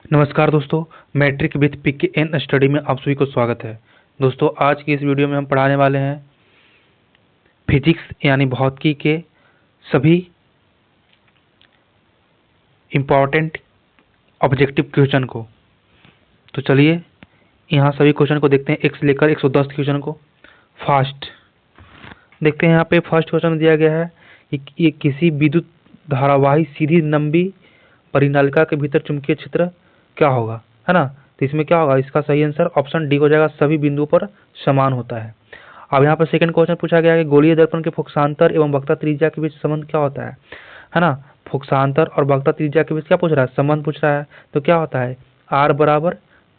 नमस्कार दोस्तों, matric with PKN study में आप सभी को स्वागत है। दोस्तों, आज की इस वीडियो में हम पढ़ाने वाले हैं फिजिक्स यानी भौतिकी के सभी इम्पॉर्टेंट ऑब्जेक्टिव क्वेश्चन को। तो चलिए यहाँ सभी क्वेश्चन को देखते हैं, 1 से लेकर 110 क्वेश्चन को। फास्ट देखते हैं। यहाँ पे फर्स्ट क्वेश्चन दिया गया है कि ये किसी विद्युत धारावाही सीधी लंबी परिनालिका के भीतर चुंबकीय क्षेत्र क्या होगा, है ना। तो इसमें क्या होगा, इसका सही आंसर ऑप्शन डी हो जाएगा, सभी बिंदुओं पर समान होता है। अब यहाँ पर सेकंड क्वेश्चन पूछा गया है कि गोलीय दर्पण के फोकसांतर एवं वक्रता त्रिज्या के बीच संबंध क्या होता है ना। फोकसांतर और वक्रता त्रिज्या के बीच क्या पूछ रहा है, संबंध पूछ रहा है। तो क्या होता है, R बराबर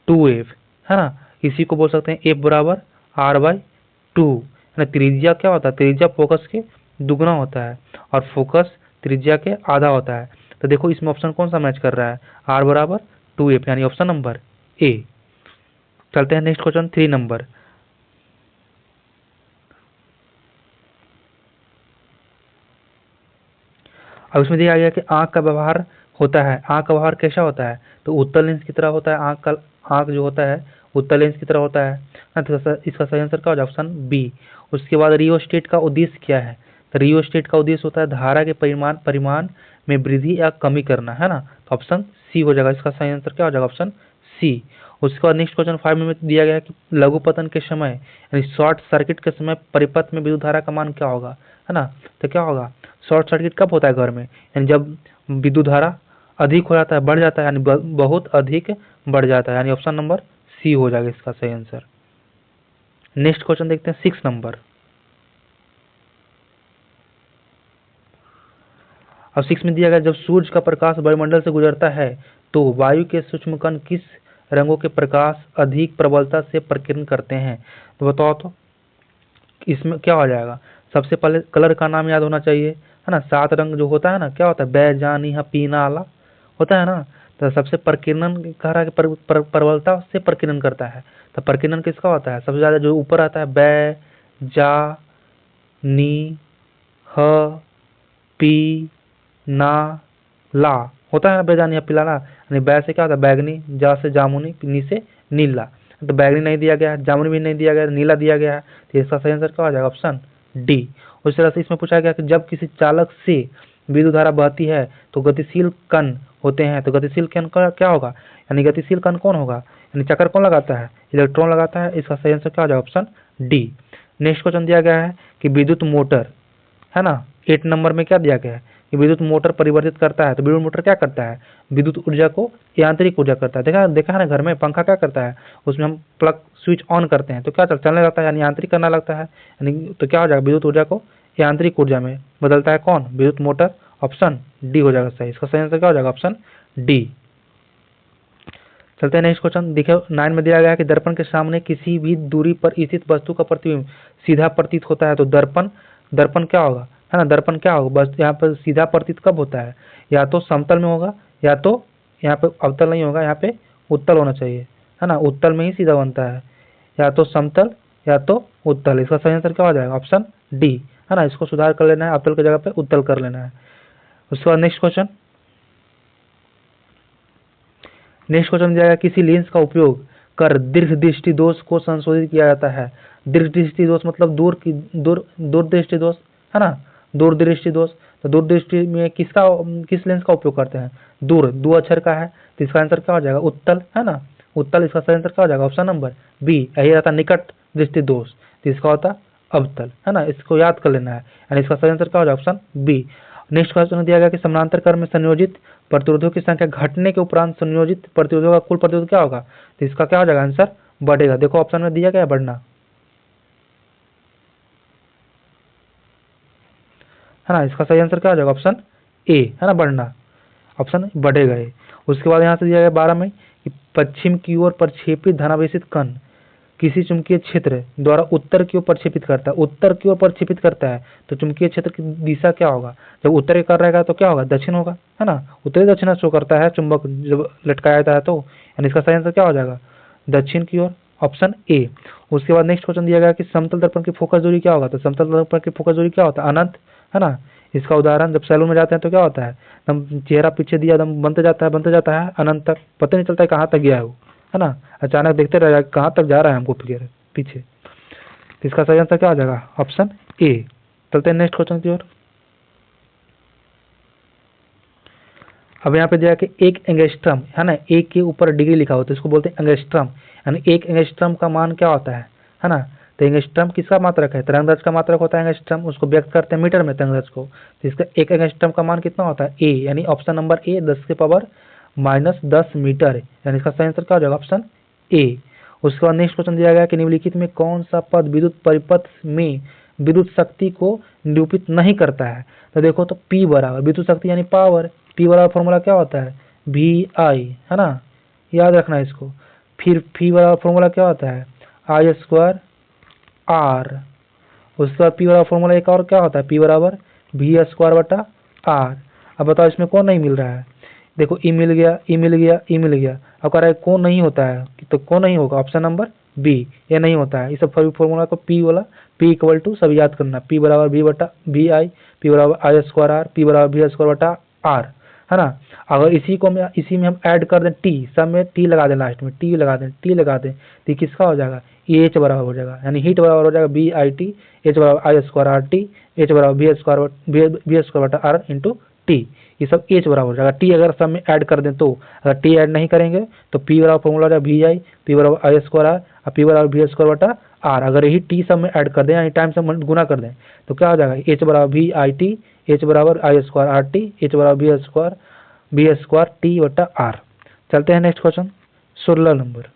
2F, है ना। इसी को बोल सकते हैं F बराबर R/2। त्रिज्या क्या होता है, त्रिज्या फोकस के दुगना होता है और फोकस त्रिज्या के आधा होता है। तो देखो इसमें ऑप्शन कौन सा मैच कर रहा है, R बराबर 2F, यानी ऑप्शन नंबर ए। चलते हैं नेक्स्ट क्वेश्चन 3 नंबर। अब इसमें दिया गया कि आंख का व्यवहार होता है, आंख का व्यवहार कैसा होता है, तो उत्तल लेंस की तरह होता है। आंख जो होता है उत्तल लेंस की तरह होता है। तो इसका सही आंसर क्या हो जाएगा, ऑप्शन बी। उसके बाद रियोस्टेट का उद्देश्य क्या है, तो रियोस्टेट का उद्देश्य होता है धारा के परिमाण में वृद्धि या कमी करना, है ना। तो ऑप्शन सी हो जाएगा, इसका सही आंसर क्या हो जाएगा, ऑप्शन सी। उसके बाद नेक्स्ट क्वेश्चन 5 में दिया गया है कि लघु पतन के समय यानी शॉर्ट सर्किट के समय परिपथ में विद्युत धारा का मान क्या होगा, है ना। तो क्या होगा, शॉर्ट सर्किट कब होता है घर में, यानी जब विद्युत धारा अधिक हो जाता है, बढ़ जाता है, यानी बहुत अधिक बढ़ जाता है, यानी ऑप्शन नंबर सी हो जाएगा इसका सही आंसर। नेक्स्ट क्वेश्चन देखते हैं 6 नंबर। अब 6 में दिया गया जब सूर्य का प्रकाश वायुमंडल से गुजरता है तो वायु के सूक्ष्म कण किस रंगों के प्रकाश अधिक प्रबलता से प्रकीर्णन करते हैं। तो बताओ तो इसमें क्या हो जाएगा, सबसे पहले कलर का नाम याद होना चाहिए, है ना। 7 रंग जो होता है ना, क्या होता है, बैजानी पीना वाला होता है ना। तो सबसे प्रकीर्णन कह रहा है कि प्रबलता से प्रकीर्णन करता है। तो प्रकीर्णन किसका होता है, सबसे ज्यादा जो ऊपर आता है बै जा नी ह पी ना ला होता है, बेजानी पिलाना। यानी बै से क्या होता है बैगनी, जा से जामुनी, नी से नीला। तो बैगनी नहीं दिया गया है, जामुनी भी नहीं दिया गया है, नीला दिया गया है। तो इसका सही आंसर क्या हो जाएगा, ऑप्शन डी। उस तरह से इसमें पूछा गया कि जब किसी चालक से विद्युत धारा बहती है तो गतिशील कण होते हैं। तो गतिशील कण का क्या होगा, यानी गतिशील कण कौन होगा, यानी चक्कर कौन लगाता है, इलेक्ट्रॉन लगाता है। इसका सही आंसर क्या हो जाएगा, ऑप्शन डी। नेक्स्ट क्वेश्चन दिया गया है कि विद्युत मोटर, है ना, 8 नंबर में क्या दिया गया है कि विद्युत मोटर परिवर्तित करता है। तो विद्युत मोटर क्या करता है, विद्युत ऊर्जा को यांत्रिक ऊर्जा करता है। देखा है ना, घर में पंखा क्या करता है, उसमें हम प्लग स्विच ऑन करते हैं तो क्या चलने लगता है, यानी यांत्रिक करना लगता है। यानी तो क्या हो जाएगा, विद्युत ऊर्जा को यांत्रिक ऊर्जा में बदलता है कौन, विद्युत मोटर। ऑप्शन डी हो जाएगा सही, इसका सही आंसर क्या हो जाएगा, ऑप्शन डी। चलते हैं नेक्स्ट क्वेश्चन। देखिए 9 में दिया गया है कि दर्पण के सामने किसी भी दूरी पर स्थित वस्तु का प्रतिबिंब सीधा प्रतीत होता है। तो दर्पण क्या होगा, है ना, दर्पण क्या होगा, बस यहाँ पर सीधा प्रतीत कब होता है, या तो समतल में होगा या तो यहाँ पे अवतल नहीं होगा, यहाँ पे उत्तल होना चाहिए, है ना। उत्तल में ही सीधा बनता है, या तो समतल या तो उत्तल। इसका सही आंसर क्या हो जाएगा, ऑप्शन डी, है ना। इसको सुधार कर लेना है, अवतल की जगह पे उत्तल कर लेना है। उसके बाद नेक्स्ट क्वेश्चन दिया गया किसी लेंस का उपयोग कर दीर्घ दृष्टि दोष को संशोधित किया जाता है। दीर्घ दृष्टि दोष मतलब दूर दृष्टि दोष, है ना, दूर दृष्टि दोष। तो दूर दृष्टि में किस लेंस का उपयोग करते हैं, दूर, दो अक्षर का है। तो इसका आंसर क्या हो जाएगा, उत्तल, है ना, उत्तल। इसका सही आंसर क्या हो जाएगा, ऑप्शन नंबर बी। यही रहता निकट दृष्टि दोष, तो इसका होता अवतल, है ना। इसको याद कर लेना है, यानी इसका सही आंसर क्या हो जाएगा, ऑप्शन बी। नेक्स्ट क्वेश्चन दिया गया कि समानांतर क्रम में संयोजित प्रतिरोधों की संख्या घटने के उपरांत संयोजित प्रतिरोधों का कुल प्रतिरोध क्या होगा। तो इसका क्या हो जाएगा आंसर, बढ़ेगा। देखो ऑप्शन में दिया गया है बढ़ना, है ना। इसका सही आंसर क्या हो जाएगा, ऑप्शन ए, है ना, बढ़ना, ऑप्शन बढ़ेगा ये। उसके बाद यहाँ से दिया गया 12 में कि पश्चिम की ओर प्रक्षेपित धनावेशित कण किसी चुंबकीय क्षेत्र द्वारा उत्तर की ओर प्रक्षेपित करता है। उत्तर की ओर प्रक्षेपित करता है तो चुंबकीय क्षेत्र की दिशा क्या होगा, जब उत्तर की कर रहेगा तो क्या होगा, दक्षिण होगा, है ना। उत्तरी दक्षिण शो करता है चुंबक जब लटकाया जाता है तो, यानी इसका सही आंसर क्या हो जाएगा, दक्षिण की ओर, ऑप्शन ए। उसके बाद नेक्स्ट क्वेश्चन दिया गया कि समतल दर्पण की फोकस दूरी क्या होगा। तो समतल दर्पण की फोकस दूरी क्या होता है, अनंत, है ना। इसका उदाहरण, जब सैलून में जाते हैं तो क्या होता है, एकदम चेहरा पीछे दिया एकदम बनते जाता है अनंत तक, पता नहीं चलता है कहाँ तक गया है वो, है ना। अचानक देखते रह कहाँ तक जा रहा है हमको फिर पीछे। तो इसका सही आंसर क्या हो जाएगा, ऑप्शन ए। चलते हैं नेक्स्ट क्वेश्चन की ओर। अब यहाँ पे दिया कि एक एंगस्ट्रम, है ना, एक के ऊपर डिग्री लिखा होता है, इसको बोलते हैं एंगस्ट्रम, यानी एक एंगस्ट्रम का मान क्या होता है ना। तो एंगस्ट्रम किसका मात्रक है, तरंगदैर्ध्य का मात्रक होता है एंगस्ट्रम, उसको व्यक्त करते हैं मीटर में तरंगदैर्ध्य को। तो इसका एक एंगस्ट्रम का मान कितना होता है, ए, यानी ऑप्शन नंबर ए 10⁻⁻10 मीटर, यानी इसका सही आंसर क्या हो जाएगा, ऑप्शन ए। उसके बाद नेक्स्ट क्वेश्चन दिया गया कि निम्नलिखित में कौन सा पद विद्युत परिपथ में विद्युत शक्ति को निरूपित नहीं करता है। तो देखो तो P बराबर विद्युत शक्ति यानी पावर, P बराबर फॉर्मूला क्या होता है, VI, है ना, याद रखना है इसको। फिर P बराबर फॉर्मूला क्या होता है, I² R। उसके बाद P बराबर फॉर्मूला एक और क्या होता है, P बराबर V²/R। अब बताओ इसमें कौन नहीं मिल रहा है, देखो E मिल गया, E मिल गया, E मिल गया। अब कह रहा है कौन नहीं होता है, तो कौन नहीं होगा, ऑप्शन नंबर बी, ये नहीं होता है। इस सब फॉर्मूला को P वाला P इक्वल टू सब याद करना, P बराबर V/VI, P बराबर I²R, P बराबर V²/R, है ना। अगर इसी में हम ऐड कर दें T, सब में T लगा दें, लास्ट में T लगा दें तो किसका हो जाएगा, H बराबर हो जाएगा, यानी हीट बराबर हो जाएगा VIT, H बराबर I²RT, H बराबर V²/R इंटू T, ये सब H बराबर हो जाएगा। T अगर सब में ऐड कर दें तो, अगर T ऐड नहीं करेंगे तो P बराबर फॉर्मूला हो जाएगा VI, P बराबर I² और P बराबर V²/R। अगर यही T सब में ऐड कर दें यानी टाइम से गुना कर दें तो क्या हो जाएगा, H बराबर VIT, H बराबर I²RT, H बराबर V²T/R। चलते हैं नेक्स्ट क्वेश्चन 16 नंबर।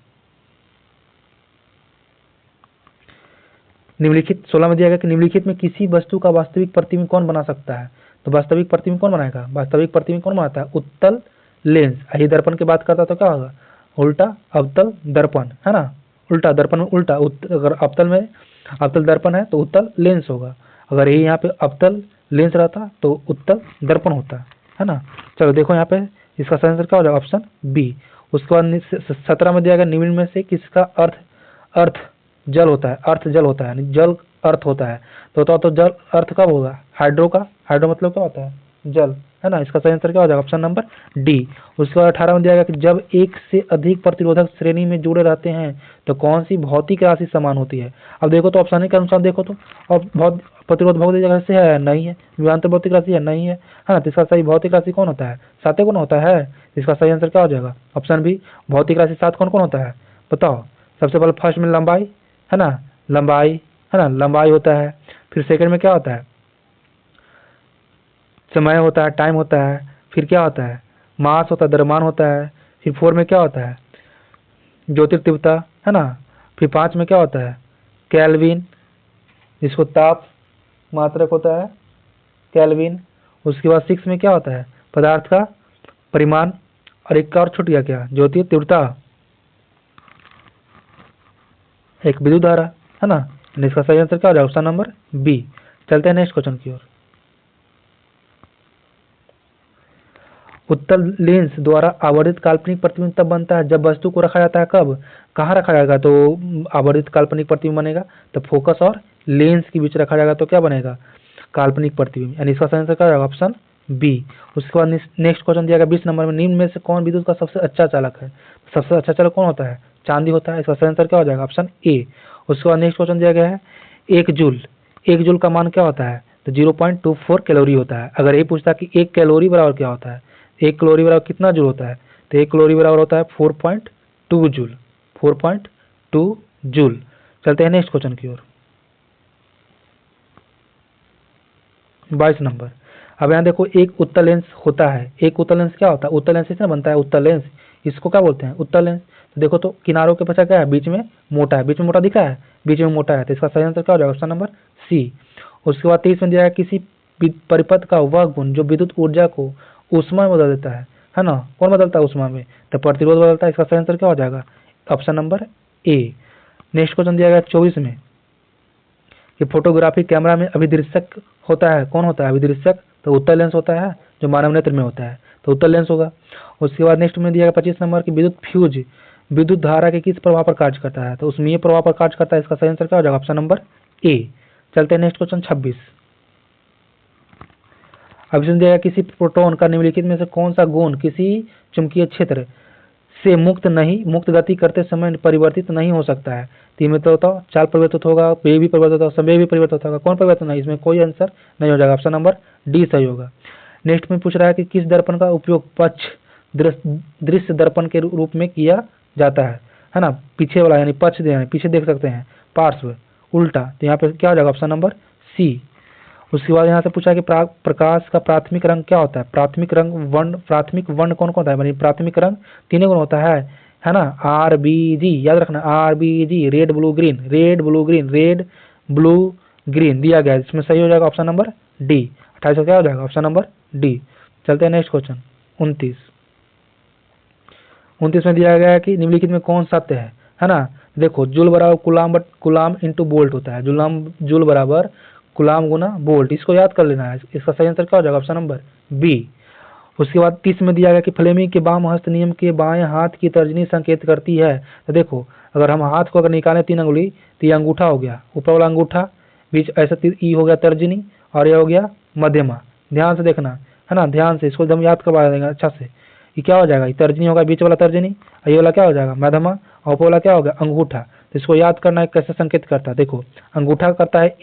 निम्नलिखित 16 में दिया गया कि निम्नलिखित में किसी वस्तु का वास्तविक प्रतिबिंब कौन बना सकता है। तो वास्तविक प्रतिबिंब कौन बनाएगा, वास्तविक प्रतिबिंब कौन बनाता है, उत्तल लेंस। यही दर्पण की बात करता तो क्या होगा, उल्टा अवतल दर्पण, है ना, उल्टा दर्पण में उल्टा, अगर अवतल दर्पण है तो उत्तल लेंस होगा, अगर यही यहाँ पे अवतल लेंस रहता तो उत्तल दर्पण होता, है ना। चलो देखो यहाँ पे इसका सही आंसर क्या हो जाएगा, ऑप्शन बी। उसके बाद 17 में दिया गया निम्न में से किसका अर्थ जल होता है, अर्थ जल होता है, यानी जल अर्थ होता है। तो जल अर्थ कब होगा, हाइड्रो का, हाइड्रो मतलब क्या होता है, जल, है ना। इसका सही आंसर क्या हो जाएगा, ऑप्शन नंबर डी। उसके बाद 18 में दिया गया कि जब एक से अधिक प्रतिरोधक श्रेणी में जुड़े रहते हैं तो कौन सी भौतिक राशि समान होती है। अब देखो तो ऑप्शन के अनुसार देखो तो, अब बहुत प्रतिरोध भौतिक राशि है, नहीं है, विभवांतर भौतिक राशि है, नहीं है ना। तो इसका सही भौतिक राशि कौन होता है, सातों कौन होता है। इसका सही आंसर क्या हो जाएगा, ऑप्शन बी, भौतिक राशि 7 कौन कौन होता है, बताओ। सबसे पहले फर्स्ट में लंबाई, है ना, लंबाई, है ना, लंबाई होता है। फिर सेकंड में क्या होता है, समय होता है, टाइम होता है। फिर क्या होता है, मास होता है, द्रव्यमान होता है। फिर 4 में क्या होता है, ज्योतिर्तीव्रता, है ना। फिर 5 में क्या होता है, केल्विन, जिसको ताप मात्रक होता है, केल्विन। उसके बाद 6 में क्या होता है, पदार्थ का परिमाण। और एक और छूट गया क्या, ज्योतिर्तीव्रता, एक विद्युत धारा, है ना। इसका सही आंसर क्या हो जाएगा, ऑप्शन नंबर बी। चलते हैं नेक्स्ट क्वेश्चन की ओर। उत्तल लेंस द्वारा आवर्धित काल्पनिक प्रतिबिंब तब बनता है जब वस्तु को रखा जाता है, कब, कहाँ रखा जाएगा, तो आवर्धित काल्पनिक प्रतिबिंब बनेगा तो फोकस और लेंस के बीच रखा जाएगा तो क्या बनेगा, काल्पनिक प्रतिबिंब, यानी इसका सही आंसर क्या होगा, ऑप्शन बी। उसके बाद नेक्स्ट क्वेश्चन दिया गया 20 नंबर में, निम्न में से कौन विद्युत का सबसे अच्छा चालक है। सबसे अच्छा चालक कौन होता है, चांदी होता है। इसका सही आंसर क्या हो जाएगा, ऑप्शन ए। उसके बाद नेक्स्ट क्वेश्चन दिया गया है 1 जूल का मान क्या होता है, तो 0.24 कैलोरी होता है। अगर ये पूछता कि 1 कैलोरी बराबर क्या होता है, 1 कैलोरी बराबर कितना जूल होता है, तो 1 कैलोरी बराबर होता है 4.2 जूल, 4.2 जूल। चलते हैं नेक्स्ट क्वेश्चन की ओर 22 नंबर। अब यहाँ देखो एक उत्तल लेंस होता है, एक उत्तल लेंस क्या होता है, उत्तल लेंस इसमें बनता है, उत्तल लेंस, इसको क्या बोलते हैं, उत्तल लेंस। तो देखो तो किनारों के बचा क्या है, बीच में मोटा है, बीच में मोटा दिखा है, बीच में मोटा है, तो इसका सही आंसर क्या हो जाएगा, ऑप्शन नंबर सी। उसके बाद 30 में दिया है किसी परिपथ का वह गुण जो विद्युत ऊर्जा को ऊष्मा में बदल देता है ना। कौन बदलता है ऊष्मा में, तो प्रतिरोध बदलता है। इसका सही आंसर क्या हो जाएगा, option number A. Next question दिया गया 24 में कि फोटोग्राफी कैमरा में अभिदृश्यक होता है, कौन होता है अभिदृश्यक, तो उत्तल लेंस होता है जो मानव नेत्र में होता है, तो उत्तल लेंस होगा। उसके बाद नेक्स्ट में दिया गया 25 नंबर की विद्युत फ्यूज विद्युत धारा के किस प्रभाव पर कार्य करता है, तो उसमें प्रभाव पर कार्य करता है। इसका सही आंसर क्या हो जाएगा, ऑप्शन नंबर ए। चलते हैं नेक्स्ट क्वेश्चन 26। अब इसमें दिया गया किसी प्रोटॉन का निम्नलिखित में से कौन सा गुण किसी चुंबकीय क्षेत्र से मुक्त गति करते समय परिवर्तित नहीं हो सकता है। तो में तो चाल परिवर्तित होगा, वेग भी परिवर्तित होगा, समय भी परिवर्तित होगा, कौन परिवर्तन है, इसमें कोई आंसर नहीं हो जाएगा, ऑप्शन नंबर डी सही होगा। नेक्स्ट में पूछ रहा है कि किस दर्पण का उपयोग पक्ष दृश्य दर्पण के रूप में किया जाता है ना, पीछे वाला यानी पक्ष यानी पीछे देख सकते हैं, पार्श्व उल्टा, तो यहाँ पे क्या हो जाएगा, ऑप्शन नंबर सी। उसके बाद यहाँ से पूछा कि प्रकाश का प्राथमिक रंग क्या होता है। प्राथमिक वर्ण कौन कौन होता है, प्राथमिक रंग तीनों गुण होता है ना, RBG, याद रखना RBG, red blue green, red blue green दिया गया है, इसमें सही हो जाएगा ऑप्शन नंबर डी। 28 क्या हो जाएगा, ऑप्शन नंबर डी। चलते हैं नेक्स्ट क्वेश्चन 29 में दिया गया है कि निम्नलिखित में कौन सत्य है ना। देखो जूल बराबर कुलाम इंटू बोल्ट होता है, जूल बराबर कुलाम गुना बोल्ट, इसको याद कर लेना है। इसका सही आंसर क्या हो जाएगा, ऑप्शन नंबर बी। उसके बाद 30 में दिया गया कि फ्लेमिंग के वाम हस्त नियम के बाएं हाथ की तर्जनी संकेत करती है। तो देखो अगर हम हाथ को अगर निकालें 3 अंगुली तो ये अंगूठा हो गया, ऊपर वाला अंगूठा, बीच ऐसा ई हो गया तर्जनी, और ये हो गया मध्यमा। ध्यान से देखना है ना, ध्यान से इसको एकदम याद करवा देंगे अच्छा से। ये क्या हो जाएगा, ये तर्जनी होगा, बीच वाला तर्जनी, और ये वाला क्या हो जाएगा मध्यमा, और ऊपर वाला क्या होगा अंगूठा। तो इसको याद करना है कैसे संकेत करता है। देखो अंगूठा करता है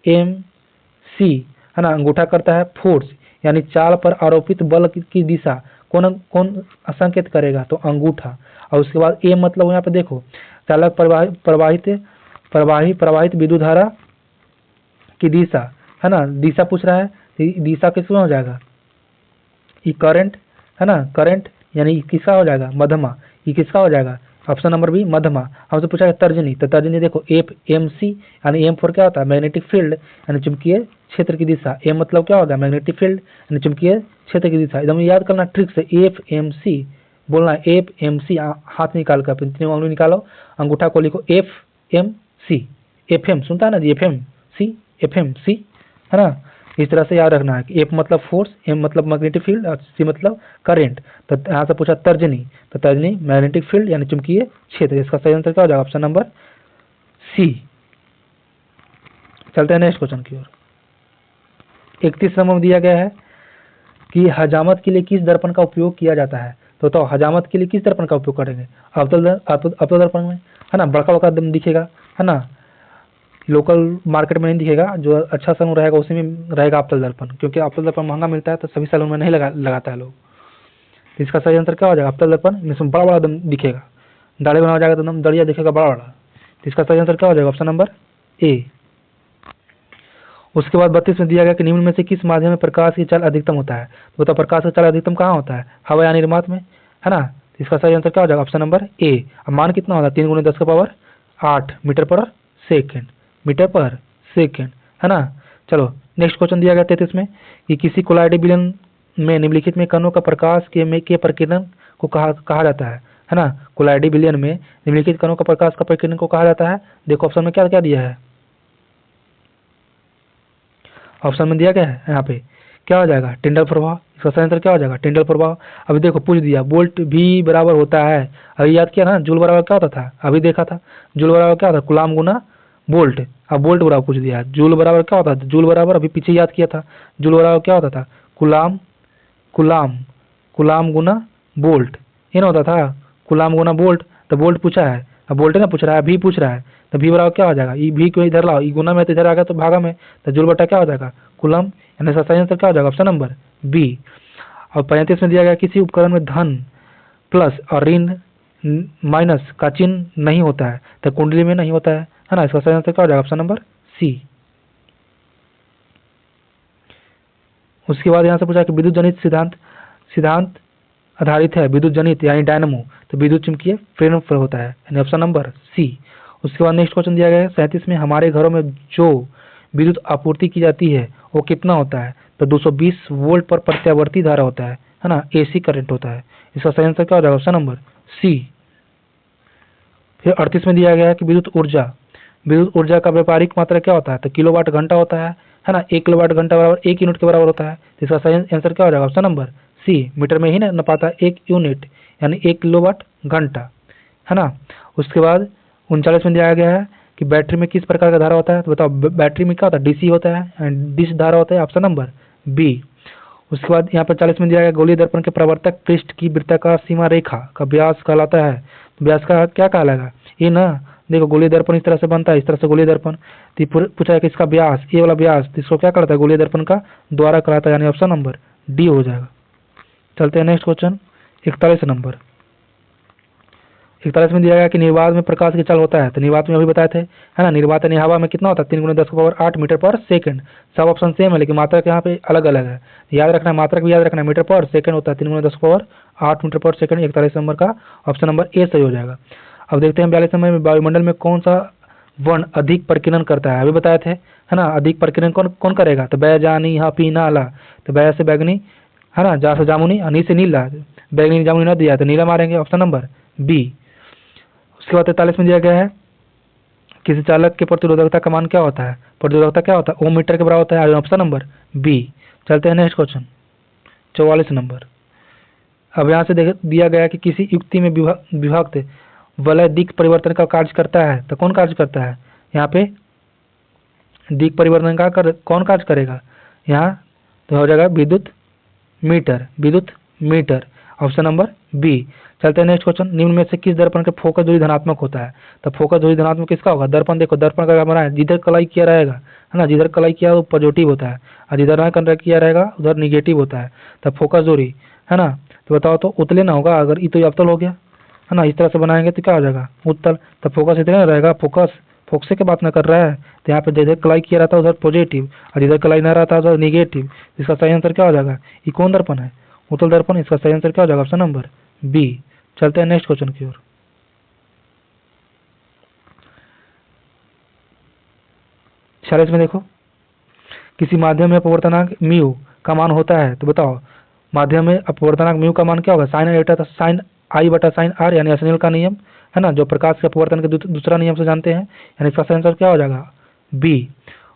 FMC है ना, अंगूठा करता है फोर्स यानी चाल पर आरोपित बल की दिशा कौन संकेत करेगा, तो अंगूठा। और उसके बाद ए मतलब यहाँ पे देखो चालक प्रवाहित विद्युत धारा की दिशा है ना, दिशा पूछ रहा है, दिशा किसमें हो जाएगा, ये करंट है ना, करंट यानी किसका हो जाएगा मध्यमा, ये किसका हो जाएगा, ऑप्शन नंबर बी मध्यमा। हमसे पूछा है तर्जनी, तो तर्जनी देखो FMC यानी M फॉर क्या होता है, मैग्नेटिक फील्ड यानी चुंबकीय क्षेत्र की दिशा। M मतलब क्या होगा, मैग्नेटिक फील्ड यानी चुंबकीय क्षेत्र की दिशा। एकदम याद करना ट्रिक से, FMC बोलना है, FMC हाथ निकाल कर तीनों उंगली निकालो, अंगूठा को लिखो FMC, FM सुनता है ना जी, FMC है ना। इस तरह से याद रखना है कि F मतलब फोर्स, M मतलब मैग्नेटिक फील्ड और C मतलब करंट। तो यहाँ से पूछा तर्जनी, तो तर्जनी मैग्नेटिक फील्ड यानी चुंबकीय क्षेत्र, इसका सही आंसर क्या हो जाएगा, ऑप्शन नंबर C। चलते हैं नेक्स्ट क्वेश्चन की ओर। 31 नंबर में दिया गया है कि हजामत के लिए किस दर्पण का उपयोग किया जाता है। तो हजामत के लिए किस दर्पण का उपयोग करेंगे, अवतल दर्पण में है ना, बड़का दिखेगा है ना, लोकल मार्केट में नहीं दिखेगा, जो अच्छा सैलून रहेगा उसी में रहेगा अवतल दर्पण, क्योंकि अवतल दर्पण महंगा मिलता है तो सभी सैलून में नहीं लगाता है लोग। तो इसका सही आंसर क्या हो जाएगा, अवतल दर्पण, इसमें बड़ा दिखेगा, दाढ़ी बना जाएगा तो एकदम दड़िया दिखेगा बड़ा। तो इसका सही आंसर क्या हो जाएगा, ऑप्शन नंबर ए। उसके बाद 32 में दिया गया कि निम्न में से किस माध्यम में प्रकाश की चाल अधिकतम होता है। तो बताओ प्रकाश का चाल अधिकतम कहाँ होता है, हवा या निर्वात में है ना। तो इसका सही आंसर क्या हो जाएगा, ऑप्शन नंबर ए। अब मान कितना होता है, 3 × 10⁸ मीटर पर सेकेंड है ना। चलो नेक्स्ट क्वेश्चन दिया गया 33 में कि किसी कोलाइडी विलयन में निम्नलिखित में कणों का प्रकाश के प्रकीर्णन को कहा जाता है ना। कोलाइडी विलयन में निम्नलिखित कणों का प्रकाश का प्रकीर्णन को कहा जाता है। देखो ऑप्शन में क्या क्या दिया है, ऑप्शन में दिया गया है यहाँ पे क्या हो जाएगा, टिंडल प्रभाव। इसका सही आंसर क्या हो जाएगा, टिंडल प्रभाव। अभी देखो पूछ दिया वोल्ट भी बराबर होता है, अभी याद किया ना, जूल बराबर क्या होता था, अभी देखा था जूल बराबर क्या होता है, कुलाम गुना वोल्ट। अब वोल्ट बराबर पूछ दिया, जूल बराबर क्या होता था, जूल बराबर अभी पीछे याद किया था, जूल बराबर क्या होता था, कुलाम गुना वोल्ट, ये ना होता था कुलाम गुना वोल्ट। तो वोल्ट पूछा है, अब वोल्ट ना पूछ रहा है, भी पूछ रहा है, तो भी बराबर क्या हो जाएगा, ई भी क्यों इधर लाओ, ई गुना में तो इधर आ गया तो भागा में, तो जूल बटा क्या हो जाएगा कुलम, यानी सही आंसर क्या हो जाएगा, ऑप्शन नंबर बी। और 35 में दिया गया किसी उपकरण में धन प्लस और ऋण माइनस का चिन्ह नहीं होता है, तो कुंडली में नहीं होता है ना। इसका सही आंसर क्या हो जाएगा, ऑप्शन नंबर सी। उसके बाद यहाँ से पूछा कि विद्युत जनित सिद्धांत आधारित है, विद्युत जनित यानी डायनमो, तो विद्युत चुंबकीय प्रेरण पर होता है, यानी ऑप्शन नंबर सी। उसके बाद नेक्स्ट क्वेश्चन दिया गया है 37 में हमारे घरों में जो विद्युत आपूर्ति की जाती है वो कितना होता है, तो 220 वोल्ट पर प्रत्यावर्ती धारा होता है ना, AC करंट होता है। इसका सही आंसर क्या हो जाएगा, ऑप्शन नंबर सी। फिर 38 में दिया गया है कि विद्युत ऊर्जा का व्यापारिक मात्रा क्या होता है, तो किलोवाट घंटा होता है ना, 1 किलोवाट घंटा बराबर 1 यूनिट के बराबर होता है। तो इसका सही आंसर क्या हो जाएगा, ऑप्शन नंबर सी। मीटर में ही ना पाता 1 यूनिट यानी 1 किलोवाट घंटा है ना। उसके बाद 39 में दिया गया है कि बैटरी में किस प्रकार का धारा होता है, तो बताओ बैटरी में क्या होता है, DC होता है, डिश धारा होता है, ऑप्शन नंबर बी। उसके बाद यहाँ पर 40 में दिया गया गोलीय दर्पण के प्रवर्तक पृष्ठ की वृत्ताकार सीमा रेखा का व्यास कहलाता है। तो व्यास का क्या कहलाएगा? ये ना, देखो गोलीय दर्पण इस तरह से बनता है, इस तरह से गोलीय दर्पण। तो पूछा है कि इसका व्यास, ये वाला व्यास, तो इसको क्या कहलाता है? गोलीय दर्पण का द्वारा कहलाता है, यानी ऑप्शन नंबर डी हो जाएगा। चलते हैं नेक्स्ट क्वेश्चन 41 नंबर। 41 में दिया गया कि निर्वात में प्रकाश की चल होता है। तो निर्वात में अभी बताए थे, है ना, निर्वात यानी हवा में कितना होता है? 3 × 10⁸ मीटर पर सेकंड। सब ऑप्शन सेम है, लेकिन मात्रक यहाँ पे अलग अलग है। याद रखना, मात्रक भी याद रखना, मीटर पर सेकंड होता है, 3 × 10⁸ मीटर पर सेकंड। 41 नंबर का ऑप्शन नंबर ए सही हो जाएगा। अब देखते हैं 42 नंबर में वायुमंडल में कौन सा वर्ण अधिक प्रकीर्णन करता है? अभी बताए थे, है ना, अधिक प्रकीर्णन कौन करेगा? तो बै जानी हा पी ना ला। तो बै से बैगनी, है ना, जा से जामुनी, नी से नीला, बैगनी जामुनी न दिया तो नीला मारेंगे, ऑप्शन नंबर बी। उसके बाद 43 में दिया गया है किसी चालक के प्रतिरोधकता का मान क्या होता है? प्रतिरोधकता क्या होता है? ओम मीटर के बराबर होता है, ऑप्शन नंबर बी। चलते हैं नेक्स्ट क्वेश्चन 44 नंबर। अब यहाँ से दिया गया कि किसी युक्ति में विभक्त वलय दिक् परिवर्तन का कार्य करता है। तो कौन कार्य करता है यहाँ पे? दिक् परिवर्तन का कौन कार्य करेगा यहाँ? तो हो जाएगा विद्युत मीटर, ऑप्शन नंबर बी। चलते हैं नेक्स्ट क्वेश्चन। निम्न में से किस दर्पण के फोकस दूरी धनात्मक होता है? तो फोकस दूरी धनात्मक किसका होगा? दर्पण, देखो दर्पण का बना है, जिधर कलाई किया रहेगा, है ना, जिधर कलाई किया वो पॉजिटिव होता है, और जिधर ना किया रहेगा उधर निगेटिव होता है। तो फोकस दूरी, है ना, तो बताओ तो उतले ना होगा, अगर ये तो अवतल हो गया, है ना, इस तरह से बनाएंगे तो क्या हो जाएगा? उत्तल। तो फोकस इतने रहेगा, फोकस की बात ना कर रहा है। तो यहाँ पे जिधर कलाई किया रहता है उधर पॉजिटिव, और जिधर कलाई ना रहता है उधर निगेटिव। इसका सही आंसर क्या हो जाएगा? ये कौन दर्पण है? उत्तल दर्पण। इसका सही आंसर क्या हो जाएगा? Option number B. चलते हैं नेक्स्ट क्वेश्चन की ओर। 46 में देखो, किसी माध्यम में अपवर्तनांक म्यू का मान होता है। तो बताओ माध्यम में अपवर्तनांक म्यू का मान क्या होगा? साइन आई बटा साइन आर, यानी स्नेल का नियम, है ना, जो प्रकाश के अपवर्तन के दूसरा नियम से जानते हैं, यानी इसका सही आंसर क्या हो जाएगा? बी।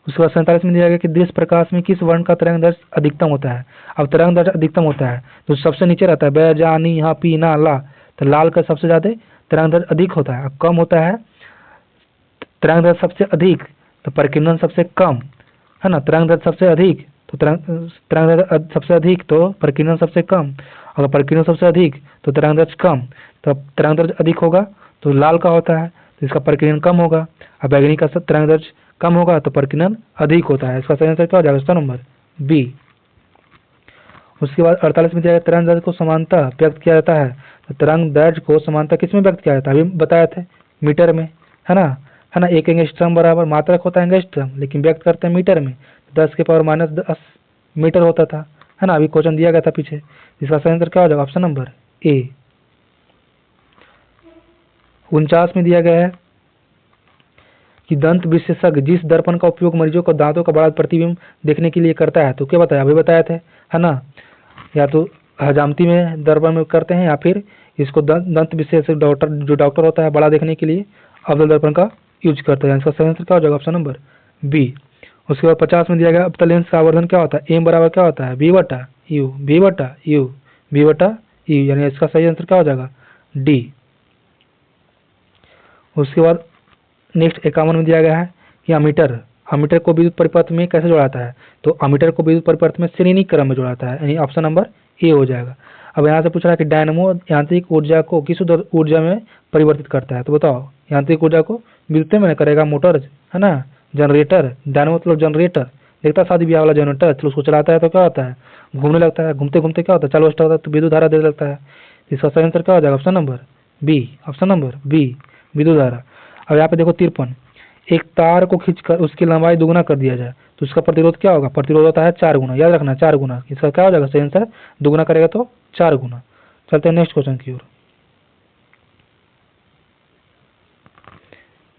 उसके बाद 47 में दिया गया कि दृश्य प्रकाश में किस वर्ण का तरंग दैर्ध्य अधिकतम होता है? अब तरंग दैर्ध्य अधिकतम होता है तो सबसे नीचे रहता है, बै जा नी हा पी ना ला। तो लाल का सबसे ज्यादा तरंग दैर्ध्य अधिक होता है, कम होता है तरंग दैर्ध्य सबसे अधिक तो प्रकीर्णन सबसे कम, है ना, तरंग दैर्ध्य सबसे अधिक तो तरंग दैर्ध्य सबसे अधिक तो प्रकीर्णन सबसे कम, अगर प्रकीर्णन सबसे अधिक तो तरंग दैर्ध्य कम, तो तरंग दैर्ध्य अधिक होगा तो लाल का होता है, तो इसका प्रकीर्णन कम होगा। और बैगनी का तरंग दैर्ध्य कम होगा तो प्रकीर्णन अधिक होता है। इसका सही आंसर क्या हो जाएगा? Option number B. उसके बाद 48 में दिया गया तरंग दैर्ध्य को समानता व्यक्त किया जाता है। तो तरंग दैर्ध्य को समानता किस में व्यक्त किया जाता है? अभी बताया थे, मीटर में, है ना, एक एंगस्ट्रम बराबर मात्रक होता है एंगस्ट्रम, लेकिन व्यक्त करते हैं मीटर में, 10⁻⁻10 मीटर होता था, है ना, अभी क्वेश्चन दिया गया था पीछे। इसका सही आंसर क्या हो जाएगा? Option number A. 49 में दिया गया है कि दंत विशेषज्ञ जिस दर्पण का उपयोग मरीजों को दांतों का बड़ा प्रतिबिंब देखने के लिए करता है, तो क्या बताया? अभी बताया थे, है ना, या तो हजामती में दर्पण में करते हैं, या फिर इसको दंत विशेषज्ञ डॉक्टर होता है बड़ा देखने के लिए अवतल दर्पण का यूज करते हैं। इसका सही आंसर क्या हो जाएगा? Option number B. उसके बाद 50 में दिया गया अवतल लेंस का आवर्धन क्या होता है? एम बराबर क्या होता है? बी/यू, यानी इसका सही आंसर क्या हो जाएगा? डी। उसके बाद नेक्स्ट 51 में दिया गया है कि अमीटर को विद्युत परिपथ में कैसे जोड़ाता है? तो अमीटर को विद्युत परिपथ में श्रेणी क्रम में जोड़ाता है, यानी ऑप्शन नंबर ए हो जाएगा। अब यहाँ से पूछ रहा है कि डायनमो यांत्रिक ऊर्जा को किस ऊर्जा में परिवर्तित करता है? तो बताओ, यांत्रिक ऊर्जा को विद्युत में करेगा, मोटर, है ना, जनरेटर, डायनमो मतलब जनरेटर, देखता शादी ब्याह वाला जनरेटर, तो उसको चलाता है तो क्या होता है? घूमने लगता है, घूमते घूमते क्या होता है? चालू स्टार्ट होता है तो विद्युत धारा देने लगता है। इसका सही आंसर क्या हो जाएगा? ऑप्शन नंबर बी, विद्युत धारा। अब यहाँ पे देखो 53, एक तार को खींचकर उसकी लंबाई दुगुना कर दिया जाए तो उसका प्रतिरोध क्या होगा? प्रतिरोध होता है 4 गुना, याद रखना 4 गुना। इसका क्या हो जाएगा? सही आंसर दुगुना करेगा तो 4 गुना। चलते हैं नेक्स्ट क्वेश्चन की ओर।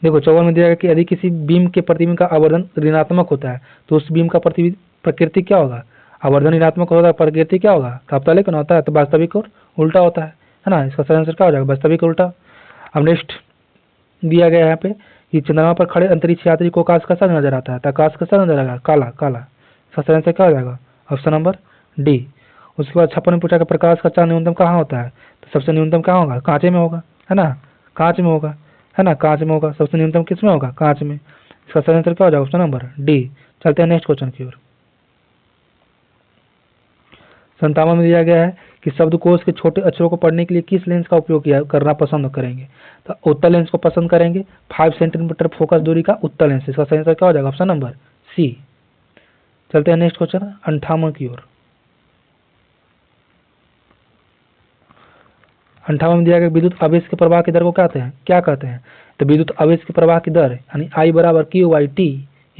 देखो 54 में दिया गया कि यदि किसी बीम के प्रतिबिंब का आवर्धन ऋणात्मक होता है तो उस बीम का प्रकृति क्या होगा? आवर्धन ऋणात्मक होता है, प्रकृति क्या होगा? अवतलिक होता है, तो वास्तविक और उल्टा होता है ना। इसका सही आंसर क्या हो जाएगा? वास्तविक उल्टा। अब नेक्स्ट दिया गया है यहाँ पे कि चंद्रमा पर खड़े अंतरिक्ष यात्री को आकाश कैसा नजर आता है? तो आकाश कैसा नजर आएगा? काला। इसका सही आंसर क्या हो जाएगा? Option number D. उसके बाद 56 में पूछा कि प्रकाश का चार न्यूनतम कहाँ होता है? तो सबसे न्यूनतम कहाँ होगा? कांचे में होगा, है ना, कांच में होगा, है ना, कांच में होगा। सबसे न्यूनतम किस में होगा? कांच में। इसका सही आंसर क्या हो जाएगा? Option number D. चलते हैं नेक्स्ट क्वेश्चन की ओर। 57 में दिया गया है कि शब्दकोश के छोटे अक्षरों को पढ़ने के लिए किस लेंस का उपयोग करना पसंद करेंगे? तो उत्तल लेंस को पसंद करेंगे। 5 सेंटीमीटर फोकस दूरी का उत्तल लेंस, इसका सही आंसर क्या हो जाएगा? Option number C. चलते हैं नेक्स्ट क्वेश्चन 58 की ओर। 58 में दिया गया विद्युत आवेश के प्रवाह की दर को क्या कहते हैं? तो विद्युत आवेश के प्रवाह की दर यानी I बराबर QT,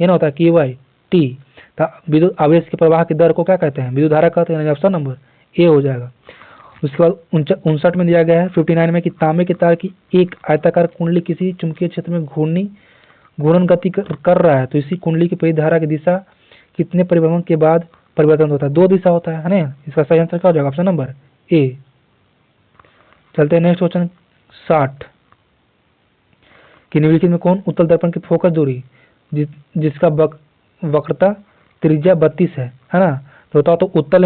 ये ना होता है QT। तो विद्युत आवेश के प्रवाह की दर को क्या कहते हैं? विद्युत धारा कहते हैं। ऑप्शन नंबर ए हो जाएगा। उसके बाद 59 में दिया गया है 59 में कि तांबे के तार की एक आयताकार कुंडली किसी चुंबकीय क्षेत्र में घूर्णन गति कर रहा है, तो इसी कुंडली की परिधि धारा की दिशा कितने परिभ्रमण के बाद परिवर्तन होता है? 2 दिशा होता है ना। इसका सही आंसर क्या हो जाएगा? Option number A. चलते हैं नेक्स्ट क्वेश्चन 60 कि निम्नलिखित में कौन उत्तल दर्पण की फोकस दूरी जिसका वक्रता त्रिज्या 32 है ना? तो बताओ तो उत्तल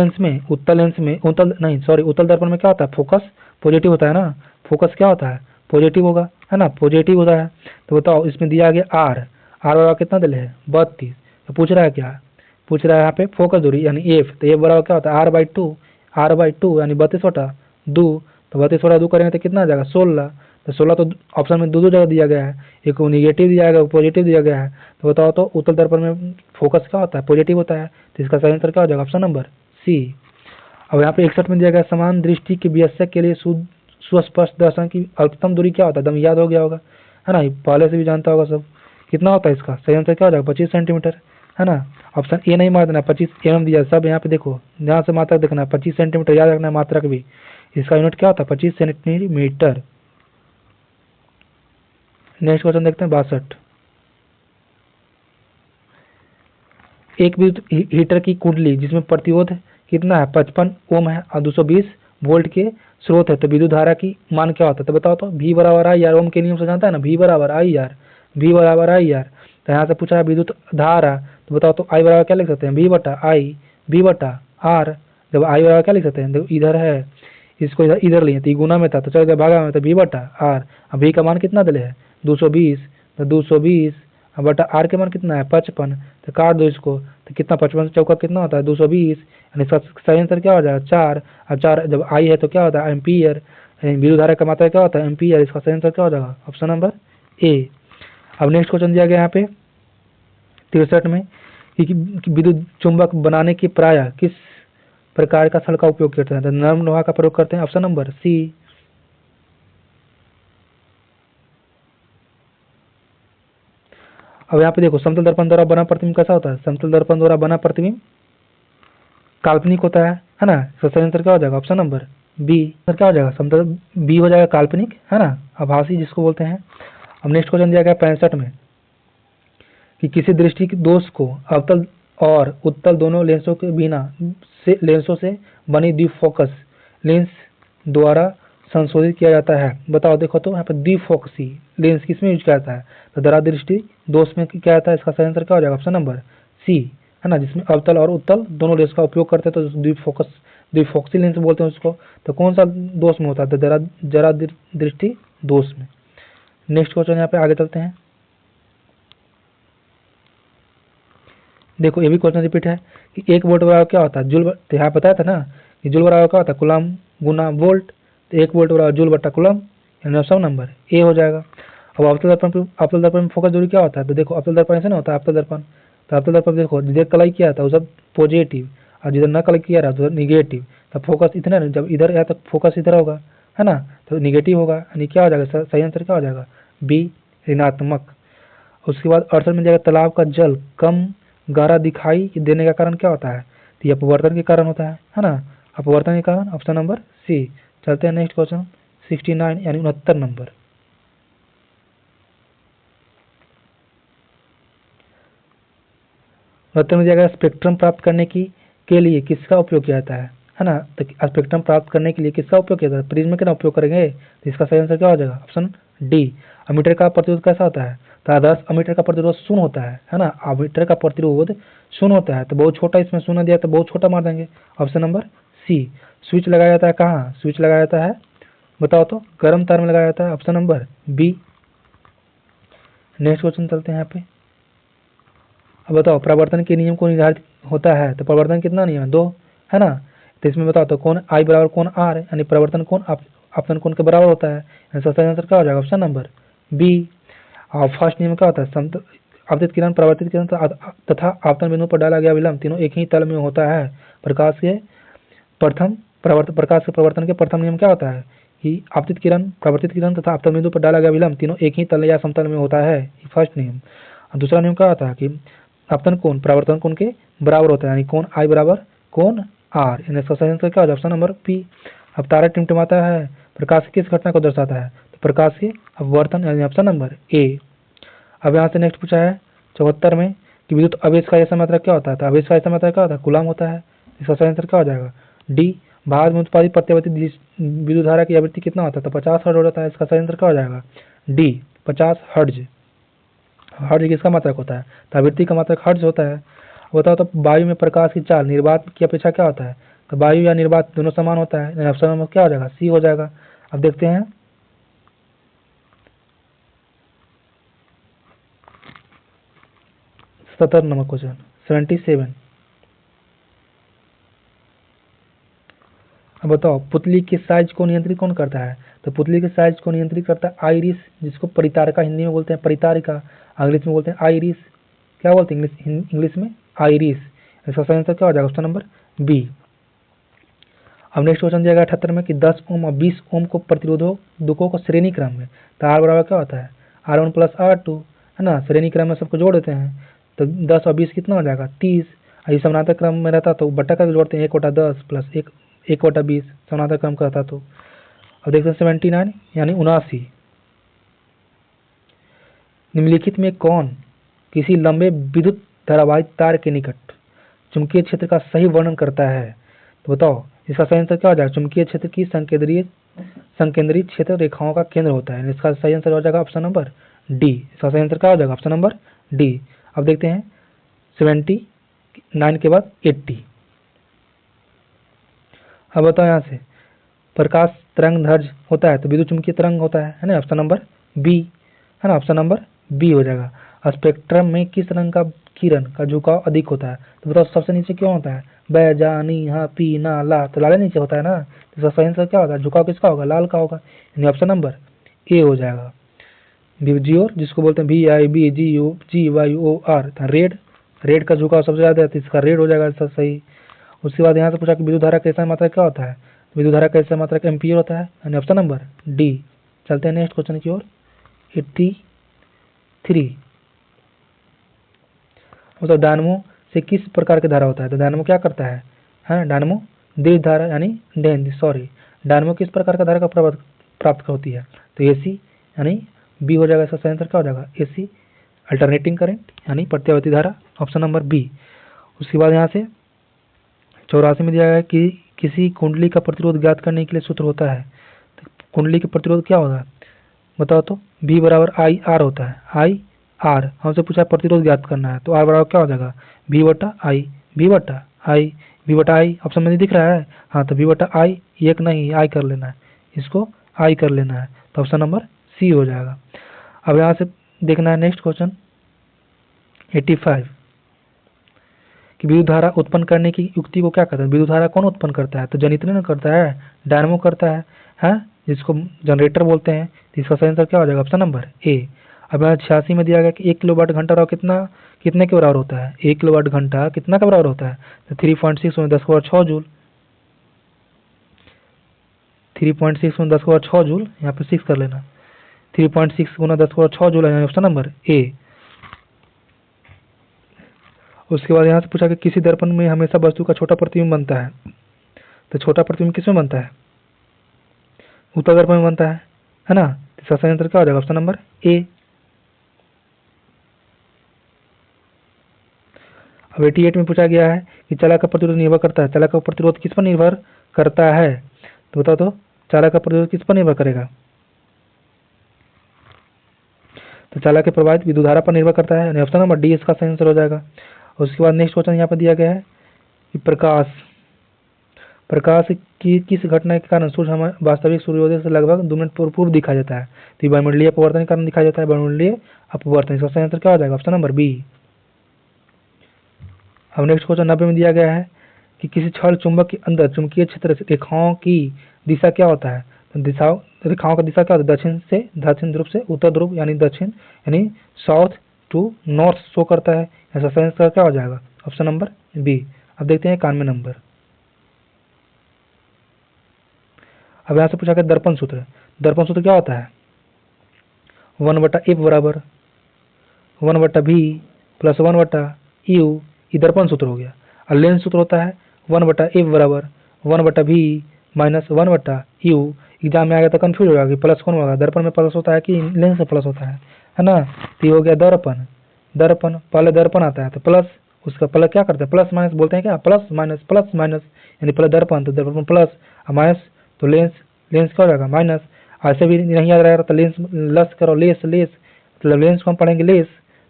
दर्पण में क्या होता है? फोकस पॉजिटिव होता है ना। फोकस क्या होता है? पॉजिटिव होगा, है ना, पॉजिटिव होता है। तो बताओ इसमें दिया गया आर बराबर कितना दिले है? 32। तो पूछ रहा है क्या? पूछ रहा है यहाँ पे फोकस दूरी यानी एफ। तो एफ बराबर क्या होता है? R/2 यानी 32/2। तो 32/2 करेंगे तो कितना आ जाएगा? 16। तो 16 तो ऑप्शन में दो जगह दिया गया है, एक को निगेटिव दिया गया, पॉजिटिव दिया गया है। तो बताओ तो उत्तल दर्पण में फोकस क्या होता है? पॉजिटिव होता है। तो इसका सही आंसर क्या हो जाएगा? Option number C. अब यहाँ पे 61 में दिया गया समान दृष्टि के वयस्क के लिए सुस्पष्ट दर्शन की अधिकतम दूरी क्या होता है? एकदम याद हो गया होगा, है ना, पहले से भी जानता होगा सब। कितना होता है इसका? सही आंसर क्या हो जाएगा? 25 सेंटीमीटर, है ना। ऑप्शन ए नहीं मार देना, 25 mm दिया सब। यहाँ पे देखो ध्यान से मात्रक देखना है, 25 सेंटीमीटर याद रखना है मात्रक भी। इसका यूनिट क्या होता है? 25 सेंटीमीटर। नेक्स्ट क्वेश्चन देखते हैं 62। एक विद्युत हीटर की कुंडली जिसमें प्रतिरोध कितना है? 55 ओम है और 220 वोल्ट के स्रोत है, तो विद्युत धारा की मान क्या होता है? तो बताओ तो V बराबर आई आर। ओम के नियम से जानता है ना, V बराबर आई आर। तो यहाँ से पूछा है विद्युत धारा, तो बताओ तो I बराबर क्या लिख सकते हैं? V/I/R। जब I बराबर क्या लिख सकते हैं? देखो इधर है, इसको इधर लिए तो गुना में था, तो चलो भागा में, तो V/R। अब V का मान कितना दिले है? 220। तो 220 बटा R के मान कितना है? 55। तो काट दो इसको, तो कितना 55 चौका कितना होता है? 220। यानी इसका सही आंसर क्या हो जाएगा? 4। और 4 जब I है तो क्या होता है? एम्पियर। विद्युत धारा का मात्रा क्या होता है? एम्पियर। इसका सही आंसर क्या हो जाएगा? Option number A. अब नेक्स्ट क्वेश्चन दिया गया यहाँ पे 63 में कि विद्युत चुंबक बनाने की प्राय किस प्रकार का सल का उपयोग करते हैं? तो नरम लोहा का प्रयोग करते हैं। Option number C. अब यहाँ पे देखो समतल दर्पण द्वारा बना प्रतिबिंब कैसा होता है? समतल दर्पण द्वारा बना प्रतिबिंब काल्पनिक होता है ना। इसका सही आंसर क्या हो जाएगा? Option number B. क्या हो जाएगा? समतल बी हो जाएगा काल्पनिक, है ना, आभासी जिसको बोलते हैं। अब नेक्स्ट क्वेश्चन दिया गया 65 में कि किसी दृष्टि के दोष को अवतल और उत्तल दोनों लेंसों से बनी द्विफोकस लेंस द्वारा संशोधित किया जाता है। बताओ देखो तो यहाँ पे द्विफोकसी लेंस किसमें यूज किया जाता है? तो दरा दृष्टि दोष में क्या जाता है? इसका सही आंसर क्या हो जाएगा? ऑप्शन नंबर सी, है ना, जिसमें अवतल और उत्तल दोनों लेंस का उपयोग करते हैं, तो द्विफोकसी लेंस बोलते हैं उसको। तो कौन सा दोष में होता है? तो जरा दृष्टि दोष में। नेक्स्ट क्वेश्चन यहाँ पे आगे चलते हैं। देखो ये भी क्वेश्चन रिपीट है कि 1 वोल्ट बराबर क्या होता है? जूल। तो यहाँ बताया था ना कि जूल बराबर क्या होता है? कूलम गुना वोल्ट। तो 1 वोल्ट बराबर जूल बटा कूलम, यानी ऑप्शन नंबर ए हो जाएगा। अब अवतल दर्पण में फोकस दूरी क्या होता है? तो देखो अवतल दर्पण ऐसे ना होता है अवतल दर्पण। तो अवतल दर्पण देखो जिधर कलाई किया था उधर पॉजिटिव, और जिधर न कलाई किया रहा उधर निगेटिव। तो फोकस इतना, जब इधर आया तो फोकस इधर होगा, है ना, तो निगेटिव होगा। यानी क्या हो जाएगा? सही आंसर क्या हो जाएगा? बी, ऋणात्मक। उसके बाद 68 में जाएगा तालाब का जल कम गाढ़ा दिखाई देने का कारण क्या होता है? तो ये अपवर्तन के कारण होता है ना, अपवर्तन के कारण। Option number C. चलते हैं नेक्स्ट क्वेश्चन 69 यानी 69 नंबर। में जाएगा स्पेक्ट्रम प्राप्त करने के लिए किसका उपयोग किया जाता है ना। तो स्पेक्ट्रम प्राप्त करने के लिए किसका उपयोग किया जाता है? प्रिज्म का उपयोग करेंगे। तो इसका सही आंसर क्या हो जाएगा? Option D. अमीटर का प्रतिरोध कैसा होता है? तो आदर्श अमीटर का प्रतिरोध शून्य होता है ना। अमीटर का प्रतिरोध शून्य होता है, तो बहुत छोटा, इसमें शून्य दिया तो बहुत छोटा मार देंगे। ऑप्शन नंबर सी। स्विच लगाया जाता है कहाँ? स्विच लगाया जाता है, बताओ तो, गर्म तार में लगाया जाता है। Option number B. Next question चलते हैं यहाँ पे। अब बताओ प्रवर्तन के नियम को निर्धारित होता है, तो प्रवर्तन कितना नियम है? 2, है ना। तो इसमें बताओ तो कोण आई बराबर कोण आर है, यानी परिवर्तन कोण आपतन कोण के बराबर होता है। इसका सही आंसर क्या हो जाएगा? Option number B. और फर्स्ट नियम क्या होता है? आपतित किरण, परावर्तित किरण तथा आपतन बिंदु पर डाला गया विलंब तीनों एक ही तल में होता है। प्रकाश के प्रवर्तन के प्रथम नियम क्या होता है कि आपतित किरण, परावर्तित किरण तथा आपतन बिंदु पर डाला गया विलंब तीनों एक ही तल या समतल में होता है, फर्स्ट नियम। और दूसरा नियम क्या होता है कि आपतन कोण परावर्तन कोण के बराबर होता है, यानी कोण आई बराबर कोण आर। इसका सही आंसर क्या हो जाएगा? Option number P. अब तारा टिमटिमाता है, प्रकाश की किस घटना को दर्शाता है? तो प्रकाश के अपवर्तन, यानी ऑप्शन नंबर ए। अब यहाँ से नेक्स्ट पूछा है 74 में कि विद्युत आवेश का ऐसा मात्रा क्या होता है? तो आवेश का ऐसा मात्रा क्या होता है? कूलम होता है। इसका सही आंसर क्या हो जाएगा? डी। भाग में उत्पादित प्रत्यावर्ती विद्युत धारा की आवृत्ति कितना होता है? तो 50 हर्ट्ज होता है। इसका सही आंसर क्या हो जाएगा? D 50 hertz. हर्ट्ज किसका मात्रक होता है? तो आवृत्ति का मात्रक हर्ट्ज होता है। बताओ तो वायु में प्रकाश की चाल निर्वात की अपेक्षा क्या होता है? तो वायु या निर्वात दोनों समान होता है। ऑप्शन नंबर क्या हो जाएगा? सी हो जाएगा। अब देखते हैं 77 नंबर क्वेश्चन 77। अब बताओ पुतली के साइज को नियंत्रित कौन करता है? तो पुतली के साइज को नियंत्रित करता है आइरिस, जिसको परितारिका हिंदी में बोलते हैं परितारिका, इंग्लिश में बोलते हैं आइरिस। क्या बोलते हैं इंग्लिश में? आइरिस। इसका सही आंसर क्या हो जाएगा? Option number B. अब नेक्स्ट क्वेश्चन दिया गया 78 में कि 10 ओम और 20 ओम को प्रतिरोधकों को श्रेणी क्रम में, तो आर बराबर क्या होता है? R1 प्लस R2 है ना, श्रेणी क्रम में सबको जोड़ देते हैं तो 10 और 20 कितना हो जाएगा? 30। ये समानांतर क्रम में रहता तो बट्टा का जोड़ते हैं 1/10 प्लस 1/20 समानांतर क्रम का रहता तो। अब देखते हैं 79 यानी 79। निम्नलिखित में कौन किसी लंबे विद्युत धारावाहिक तार के निकट चुंबकीय क्षेत्र का सही वर्णन करता है? तो बताओ इसका सही आंसर क्या हो जाएगा? चुंबकीय क्षेत्र की संकेंद्रित क्षेत्र रेखाओं का केंद्र होता है। इसका सही आंसर हो जाएगा ऑप्शन नंबर डी। इसका सही आंसर क्या हो जाएगा? Option number D. अब देखते हैं 79 के बाद 80। अब बताओ यहाँ से प्रकाश तरंग ध्वज होता है तो विद्युत चुंबकीय तरंग होता है ना, ऑप्शन नंबर बी है ना, ऑप्शन नंबर बी हो जाएगा। स्पेक्ट्रम में किस रंग का किरण का झुकाव अधिक होता है? तो बताओ सबसे नीचे क्यों होता है? बै जा नी हा पी ना ला, तो लाल नीचे होता है ना, तो इसका सही आंसर क्या होगा? झुकाव किसका होगा? लाल का होगा, यानी ऑप्शन नंबर ए हो जाएगा। जीओर जिसको बोलते हैं VIBGUGYOR, रेड का झुकाव सबसे ज्यादा है तो इसका रेड हो जाएगा इसका सही। उसके बाद यहाँ से पूछा कि विद्युत धारा का ऐसा मात्रा क्या होता है? विद्युत धारा का ऐसा मात्रा एम्पियर होता है, यानी ऑप्शन नंबर डी। चलते हैं नेक्स्ट क्वेश्चन की ओर 83। तो डायनमो से किस प्रकार की धारा होता है? तो डायनमो क्या करता है? डायनमो देश धारा यानी डायनमो किस प्रकार का धारा का प्राप्त होती है? तो एसी, यानी बी हो जाएगा। इसका सही आंसर क्या हो जाएगा? एसी अल्टरनेटिंग करंट यानी प्रत्यावर्ती धारा, ऑप्शन नंबर बी। उसके बाद यहाँ से 84 में दिया गया है कि किसी कुंडली का प्रतिरोध ज्ञात करने के लिए सूत्र होता है। तो कुंडली का प्रतिरोध क्या होगा बताओ तो? V बराबर आई आर होता है, आई आर। हमसे पूछा प्रतिरोध ज्ञात करना है तो आर बराबर क्या हो जाएगा? V बटा आई, V बटा आई, V बटा आई ऑप्शन में नहीं दिख रहा है? हाँ तो V बटा आई, एक नहीं आई कर लेना है, इसको आई कर लेना है, तो ऑप्शन नंबर सी हो जाएगा। अब यहाँ से देखना है नेक्स्ट क्वेश्चन 85 कि विद्युत धारा उत्पन्न करने की युक्ति को क्या कहते हैं? विद्युत धारा कौन उत्पन्न करता है? तो जनित्र करता है, डायनमो करता है जिसको जनरेटर बोलते हैं। तो इसका सही आंसर क्या हो जाएगा? Option number A. अब यहाँ 86 में दिया गया कि 1 किलोवाट घंटा और कितने के बराबर होता है? 1 किलोवाट घंटा कितना के बराबर होता है? तो 3.6 में 10⁻6 जूल, 3.6 में 10⁻6 जूल, यहाँ पे 6 कर लेना, 3.6 गुना 10⁻6 जूल है, ऑप्शन नंबर ए। उसके बाद यहाँ से पूछा कि किसी दर्पण में हमेशा वस्तु का छोटा प्रतिबिंब बनता है। तो छोटा प्रतिबिंब किसमें बनता है? उत्तल दर्पण में बनता है ना। इसका सही आंसर क्या हो जाएगा? Option number A. अब 88 में पूछा गया है कि चालक का प्रतिरोध निर्भर करता है। चालक का प्रतिरोध किस पर निर्भर करता है? तो बताओ तो चालक का प्रतिरोध किस पर निर्भर करेगा? तो चालक के प्रवाहित विद्युत धारा पर निर्भर करता है, ऑप्शन नंबर डी इसका सही आंसर हो जाएगा। उसके बाद नेक्स्ट क्वेश्चन यहाँ पर दिया गया है कि प्रकाश की किस घटना के कारण सूर्य हमारे वास्तविक सूर्योदय से लगभग 2 मिनट पूर्व दिखाई देता है? तो वायुमंडलीय अपवर्तन के कारण दिखाई देता है, वायुमंडलीय अपवर्तन। इसका सही आंसर क्या हो जाएगा? Option number B. अब नेक्स्ट क्वेश्चन 90 में दिया गया है कि किसी छड़ चुंबक के अंदर चुंबकीय क्षेत्र से रेखाओं की दिशा क्या होता है? तो रेखाओं का दिशा क्या होता है? दक्षिण ध्रुव से उत्तर ध्रुव यानी दक्षिण यानी साउथ टू नॉर्थ शो करता है। ऐसा साइंस का क्या हो जाएगा? Option number B. अब देखते हैं 91 नंबर। अब यहाँ से पूछा गया दर्पण सूत्र। दर्पण सूत्र क्या होता है? 1/f बराबर 1/v प्लस 1/u, ये दर्पण सूत्र हो गया। और लेंस सूत्र होता है 1/f बराबर 1/v माइनस 1/u। एग्जाम में आ गया तो कन्फ्यूज होगा कि प्लस कौन होगा, दर्पण में प्लस होता है कि लेंस में प्लस होता है ना। तो ये हो गया दर्पण। पहले दर्पण आता है तो प्लस, उसका प्लस क्या करते हैं? प्लस माइनस बोलते हैं क्या? प्लस माइनस यानी पहले दर्पण तो दर्पण प्लस और माइनस तो लेंस क्या हो जाएगा? माइनस। ऐसे भी नहीं याद रहेगा तो लेंस लस करो, लेस मतलब लेंस को हम पढ़ेंगे लेस,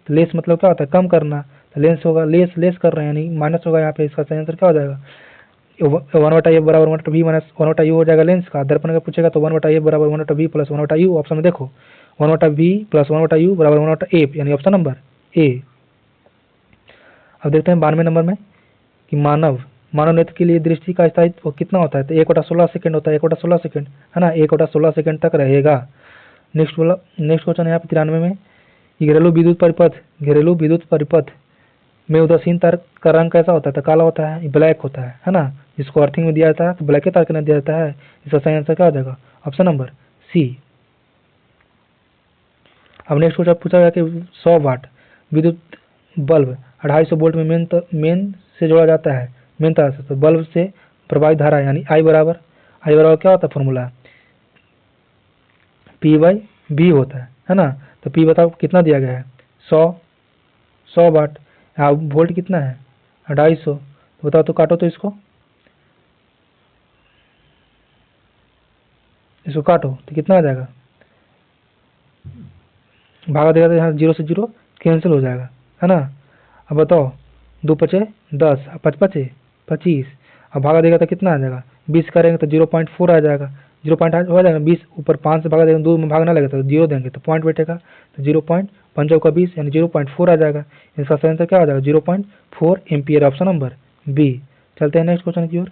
तो लेस मतलब क्या होता है? कम करना, तो लेंस होगा लेस कर रहे हैं यानी माइनस होगा यहाँ पे। इसका सही आंसर क्या हो जाएगा? 1/f बराबर 1/v माइनस 1/u हो जाएगा लेंस का। दर्पण का पूछेगा तो 1/f बराबर 1/v प्लस 1/u। ऑप्शन में देखो 1/v प्लस 1/u बराबर 1/f यानी ऑप्शन नंबर ए। अब देखते हैं 92 नंबर में कि मानव नेत्र के लिए दृष्टि का स्थायित्व कितना होता है? तो 1/16 सेकंड होता है। 1/16 सेकंड है ना, 1/16 सेकंड तक रहेगा। नेक्स्ट क्वेश्चन है यहाँ पे 93 में, घरेलू विद्युत परिपथ में उदासीन तार का रंग कैसा होता है? तो काला होता है, ब्लैक होता है ना। जिसको अर्थिंग में दिया जाता है तो ब्लैक के तार के दिया जाता है। इसका सही आंसर क्या हो जाएगा? Option number C. अब नेक्स्ट क्वेश्चन पूछा गया कि 100 वाट विद्युत बल्ब 250 वोल्ट में मेन से जोड़ा जाता है, मेन तार से। तो बल्ब से प्रवाहित धारा यानी आई बराबर क्या होता है? फॉर्मूला P/V होता है ना। तो P बताओ कितना दिया गया है? 100 वाट। वोल्ट कितना है? 250। तो बताओ, तो काटो तो इसको काटो तो कितना आ जाएगा? भागा देगा तो यहाँ 0 से 0 कैंसिल हो जाएगा है ना। अब बताओ 2×5 = 10, 5×5 = 25। अब भागा देगा तो कितना आ जाएगा? 20 करेंगे तो 0.4 आ जाएगा। 0.8 हो जाएगा। 20 ऊपर 5 से भागा देंगे, 2 में भागना लगेगा तो 0 देंगे तो पॉइंट बैठेगा। तो 0.5 का 20 यानी 0.4 आ जाएगा। इसका सही आंसर क्या आ जाएगा? 0.4 एम्पियर। Option number B. चलते हैं नेक्स्ट क्वेश्चन की ओर।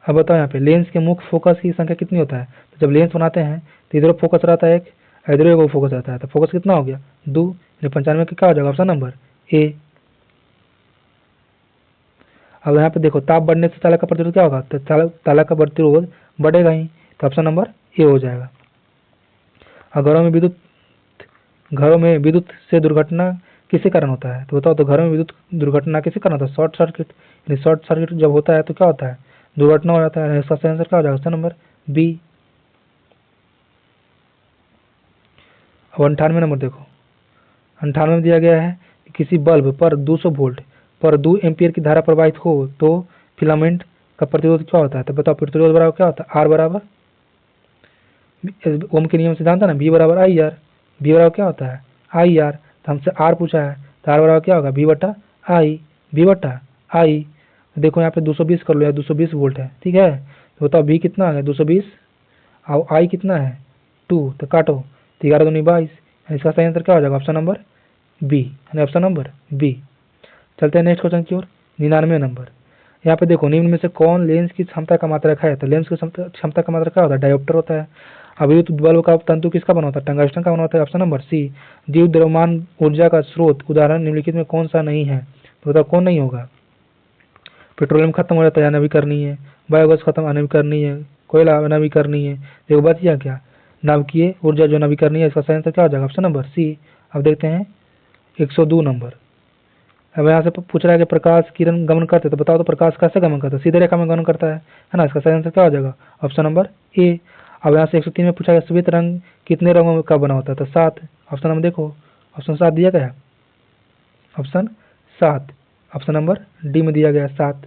अब बताओ यहाँ पे लेंस के मुख्य फोकस की संख्या कितनी होता है? तो जब लेंस बनाते हैं तो इधर फोकस रहता है एक, इधर एक फोकस रहता है। तो फोकस कितना हो गया? 2 यानी 95 का क्या हो जाएगा? Option number A. अब यहाँ पे देखो ताप बढ़ने से चालक का प्रतिरोध क्या होगा? तो चालक का प्रतिरोध बढ़ेगा ही। तो ऑप्शन नंबर ए हो जाएगा। और घरों में विद्युत से दुर्घटना किसी कारण होता है? तो बताओ, तो घरों में विद्युत दुर्घटना किसी कारण होता है? Short circuit. यानी शॉर्ट सर्किट जब होता है तो क्या होता है? दुर्घटना हो जाता है। इसका सही आंसर क्या हो जाएगा? Option number B. अब 98 नंबर देखो। 98 में दिया गया है कि किसी बल्ब पर 200 वोल्ट पर 2 एम्पियर की धारा प्रवाहित हो तो फिलामेंट का प्रतिरोध क्या होता है? तो बताओ प्रतिरोध बराबर क्या होता है? आर बराबर ओम के नियम से जानता है ना, बी बराबर आई आर। बी बराबर क्या होता है? I R. तो हमसे आर पूछा है तो आर बराबर क्या होगा? बी बटा आई। देखो यहाँ पे 220 कर लो, या 220 वोल्ट है, ठीक है। तो बताओ बी कितना है? 220 और आई कितना है? 2। तो काटो तो 11 दूनी 22। इसका सही आंसर क्या हो जाएगा? Option number B. Option number B. चलते हैं नेक्स्ट क्वेश्चन की ओर। 99 नंबर। यहाँ पे देखो निम्न में से कौन लेंस की क्षमता का मात्रक है? तो लेंस की क्षमता का मात्रक क्या होता है? डायोप्टर होता है। अब विद्युत बल्ब का तंतु किसका बना होता है? टंगस्टन का बना होता है। Option number C. जीव द्रव्यमान ऊर्जा का स्रोत उदाहरण निम्नलिखित में कौन सा नहीं है? तो बताओ कौन नहीं होगा? पेट्रोलियम खत्म हो जाता है, नवीकरणीय है। बायोगैस खत्म, नवीकरणीय है। कोयला नवीकरणीय है। देखो बच गया क्या? नाभिकीय ऊर्जा जो नवीकरणीय है। इसका सही आंसर क्या हो जाएगा? Option number C. अब देखते हैं 102 नंबर। अब यहाँ से पूछ रहा है कि प्रकाश किरण गमन करते, तो बताओ तो प्रकाश कैसे गमन करता है? सीधे रेखा में गमन करता है ना। इसका सही आंसर क्या हो जाएगा? Option number A. अब यहाँ से 103 में पूछा गया श्वेत रंग कितने रंगों का बना होता है? तो 7। ऑप्शन नंबर देखो, ऑप्शन 7 दिया गया है। ऑप्शन 7 ऑप्शन नंबर डी में दिया गया है 7।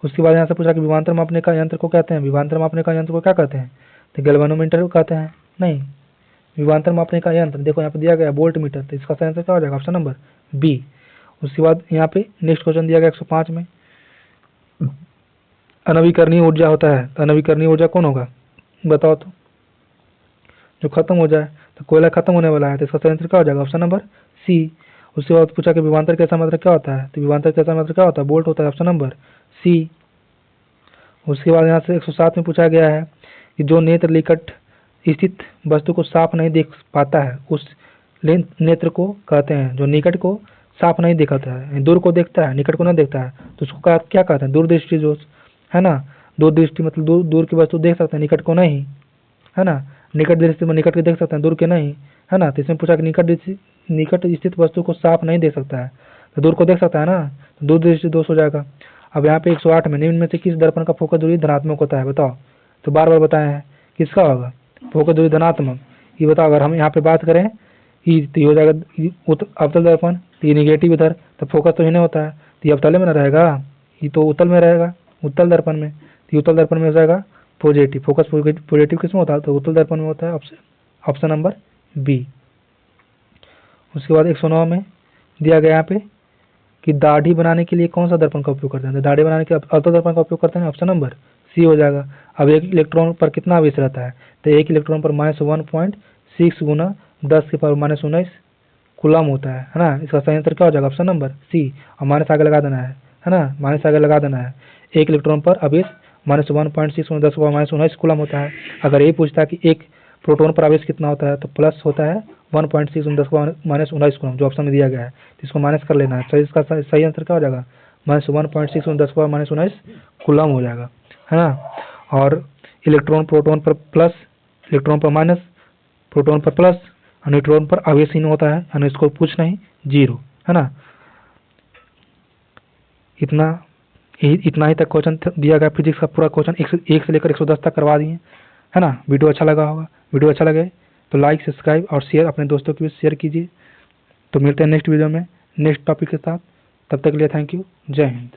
उसके बाद यहाँ से पूछा कि विभवांतर मापने का यंत्र को कहते हैं? विभवांतर मापने का यंत्र को क्या कहते हैं? तो गैल्वेनोमीटर कहते हैं। नहीं, विभवांतर मापने का यंत्र देखो यहाँ पे दिया गया वोल्ट मीटर। तो इसका सही आंसर क्या हो जाएगा? Option number B. उसके बाद यहाँ पे नेक्स्ट क्वेश्चन दिया गया 105 में, अनवीकरणीय ऊर्जा होता है। तो अनवीकरणीय ऊर्जा कौन होगा? बताओ तो। जो खत्म हो जाए, तो कोयला खत्म होने वाला है, तो इसका सही आंसर क्या हो जाएगा? Option number C. उसके बाद पूछा कि विभवांतर कैसा मात्रक क्या होता है, तो विभवांतर कैसा मात्रक क्या होता है, वोल्ट होता है, ऑप्शन नंबर सी। उसके बाद यहाँ से 107 में पूछा गया है कि जो नेत्र निकट स्थित वस्तु को साफ नहीं देख पाता है उस नेत्र को कहते हैं। जो निकट को साफ नहीं दिखाता है, दूर को देखता है, निकट को नहीं देखता है, तो उसको क्या कहते हैं, दूरदृष्टि दोष, है ना। दूरदृष्टि मतलब दूर दूर की वस्तु देख सकते हैं, निकट को नहीं, है ना। निकट दृष्टि में निकट के देख सकते हैं, दूर के नहीं, है ना। तो इसमें पूछा कि निकट स्थित वस्तु को साफ नहीं देख सकता है, तो दूर को देख सकता है ना, तो दूरदृष्टि दोष हो जाएगा। अब यहाँ पे 108 में निम्न में से किस दर्पण का फोकस दूरी धनात्मक होता है, बताओ। तो बार बार बताए हैं, किसका होगा फोकस दूरी धनात्मक, ये बताओ। अगर हम यहाँ पे बात करें तो ये हो जाएगा अवतल दर्पण, तो ये निगेटिव इधर, तो फोकस तो ही नहीं होता है, तो ये अवतल में ना रहेगा, ये तो उत्तल में रहेगा, उत्तल दर्पण में। तो उत्तल दर्पण में हो जाएगा पॉजिटिव, फोकस पॉजिटिव किसमें होता है, तो उत्तल दर्पण में होता है, ऑप्शन नंबर बी। उसके बाद 109 में दिया गया यहाँ पे कि दाढ़ी बनाने के लिए कौन सा दर्पण का उपयोग करते हैं, तो दाढ़ी बनाने के अवतल दर्पण का उपयोग करते हैं, ऑप्शन नंबर सी हो जाएगा। अब एक इलेक्ट्रॉन पर कितना आवेश रहता है, तो एक इलेक्ट्रॉन पर -1.6 गुना 10⁻19 कूलम होता है ना। इसका सही आंसर क्या हो जाएगा, ऑप्शन नंबर सी। और माइनस आगे लगा देना है ना, माइनस आगे लगा देना है। एक इलेक्ट्रॉन पर आवेश -1.6 गुना 10⁻19 कूलम होता है। अगर ये पूछता है कि एक प्रोटॉन पर आवेश कितना होता है, तो प्लस होता है 1.6 गुना 10⁻19 कूलम, जो ऑप्शन में दिया गया है, तो इसको माइनस कर लेना है। तो इसका सही आंसर क्या हो जाएगा, -1.6 गुना 10⁻19 कूलम हो जाएगा, है ना। और इलेक्ट्रॉन प्रोटॉन पर प्लस, इलेक्ट्रॉन पर माइनस, प्रोटॉन पर प्लस, न्यूट्रॉन पर आवेशहीन होता है, यानी इसको पूछना ही जीरो, है ना। इतना ही तक क्वेश्चन दिया गया फिजिक्स का पूरा क्वेश्चन 1 से लेकर 110 तक करवा दिए, है ना। वीडियो अच्छा लगा होगा, वीडियो अच्छा लगे तो लाइक, सब्सक्राइब और शेयर अपने दोस्तों के बीच शेयर कीजिए। तो मिलते हैं नेक्स्ट वीडियो में नेक्स्ट टॉपिक के साथ, तब तक के लिए थैंक यू, जय हिंद।